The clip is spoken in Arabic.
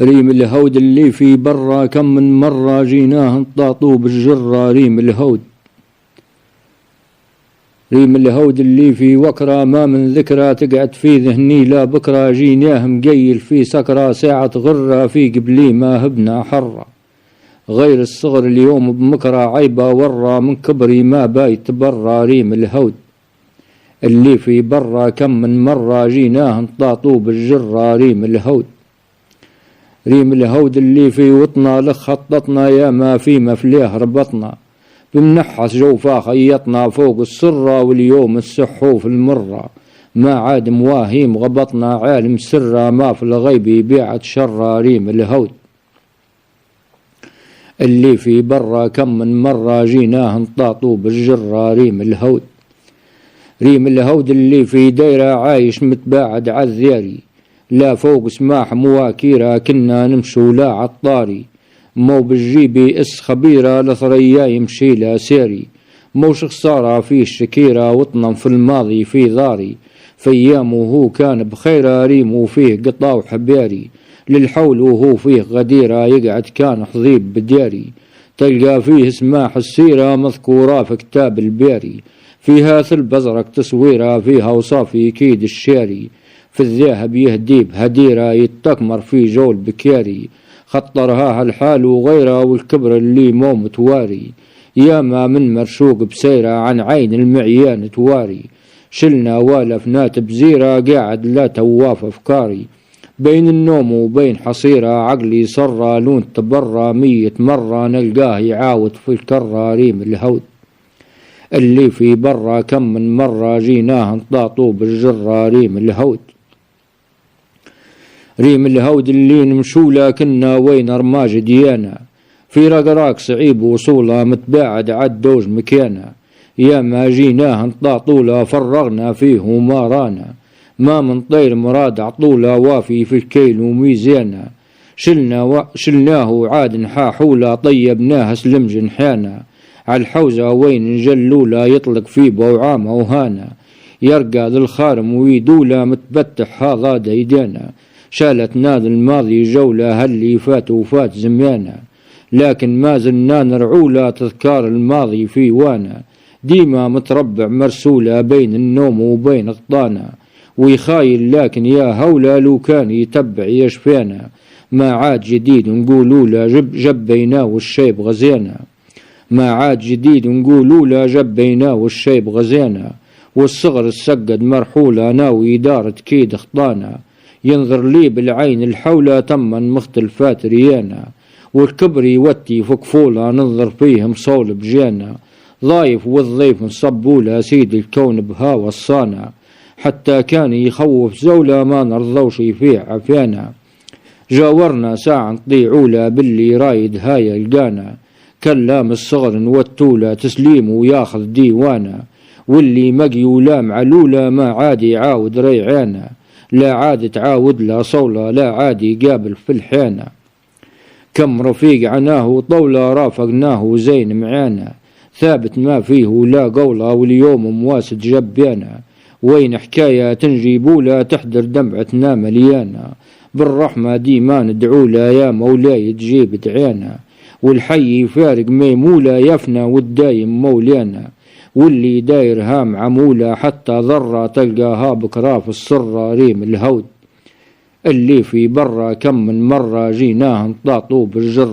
ريم الهود اللي في برا كم من مرة جيناه انطاطوا بالجرة. ريم الهود اللي في وكرة ما من ذكرى تقعد في ذهني لا بكرة. جيناه مقيل في سكرة ساعة غرة في قبلي ما هبنا حرة. غير الصغر اليوم بمكرة عيبة ورا من كبري ما بايت برا. ريم الهود اللي في برا كم من مرة جيناه انطاطوا بالجرة. ريم الهود اللي في وطنا لخ خططنا يا ما في مفليه ربطنا. بمنحس جوفا خيطنا فوق السرة واليوم السحوف المرة. ما عاد مواهيم غبطنا عالم سرة ما في الغيب بيعت شرة. ريم الهود اللي في برا كم من مرة جيناه انطاطوا بالجرة. ريم الهود اللي في دايرة عايش متباعد عالذياري. لا فوق سماح مواكيرة كنا نمشوا لا عطاري. مو بالجيبي اس خبيرة لثريا يمشي لا سيري. موش خسارة في الشكيرة وطنا في الماضي في ضاري. في ايامه هو كان بخيرة. ريم وفيه قطا وحبيري. للحول وهو فيه غديرة يقعد كان حضيب بدياري. تلقى فيه سماح السيرة مذكورة في كتاب البيري. فيها ثلب ازرق تصويرة فيها وصافي كيد الشيري. في الذهب يهدي بهديرة يتكمر في جول بكياري. خطرها هالحال وغيره والكبر اللي مو متواري. ياما من مرشوق بسيرة عن عين المعيان تواري. شلنا والفنا تبزيرة قاعد لا تواف افكاري. بين النوم وبين حصيرة عقلي صرة لون تبرى 100 مرة نلقاه يعاود في الكرة. ريم الهود اللي في برا كم من مرة جيناه انطاطوا بالجرة. ريم الهود اللي نمشو لكنا وين رماج ديانا. في رقراق صعيب وصوله متباعد عالدوج مكيانا. يا ما جيناه انطاطولا فرغنا فيه وما رانا. ما من طير مراد عطولا وافي في الكيل وميزانا. شلناه وعاد نحاحولا طيبناه سلم جنحانا. عالحوزة وين نجلولا يطلق في بوعامة وهانا. يرقى ذا الخارم ويدولا متبتح هذا ديدانا. شالت ناد الماضي جولة هاللي فات وفات زمانا. لكن ما زلنا نرعولا تذكار الماضي في وانا. ديما متربع مرسولة بين النوم وبين غطانا. ويخايل لكن يا هولا لو كان يتبع يشفانا. ما عاد جديد نقولولا جبينا والشيب غزينا. ما عاد جديد نقولولا جبينا والشيب غزينا. والصغر السقد مرحولة ناوي دارة كيد خطانا. ينظر لي بالعين الحولة تما مختلفات ريانا. والكبر يوتي فكفولة ننظر فيهم صول بجانا. ضايف والضيف نصبولا سيد الكون بها وصانا. حتى كان يخوف زولة ما نرضوش فيه عفانا. جاورنا ساعة نطيعولا باللي رايد هاي القانا. كلام الصغر نوتولا تسليم وياخذ ديوانا. واللي مقيولا معلولا ما عاد يعاود ريعانا. لا عاد تعاود لا صولة لا عاد يقابل في الحانة. كم رفيق عناه طولة رافقناه زين معانا. ثابت ما فيه لا قولة واليوم مواسد جبانا. وين حكاية تنجيبولا تحضر دمعتنا مليانا. بالرحمة ديما ندعولا يا مولاي تجيب دعانا. والحي فارق ميمولا يفنى والدايم مولانا. واللي داير هام عمولة حتى ذرة تلقاها بكرا في السرة. ريم الهود اللي في برا كم من مرة جيناه انطاطوا بالجرة.